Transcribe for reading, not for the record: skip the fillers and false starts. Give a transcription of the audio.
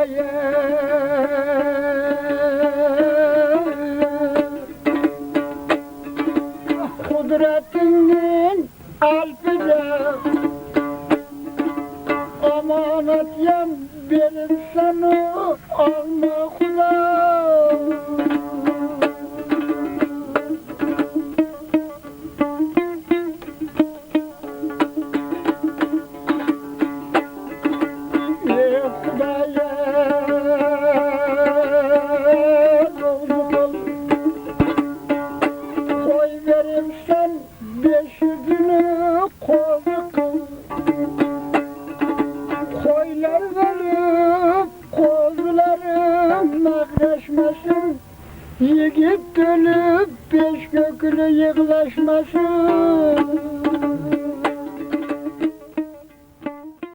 Hudaya kudretinin alpide emanet yan verip seni alma Huda. Koylar verip kozularım nakleşmesin, yigit dönüp beş kökülü yıklaşmasın.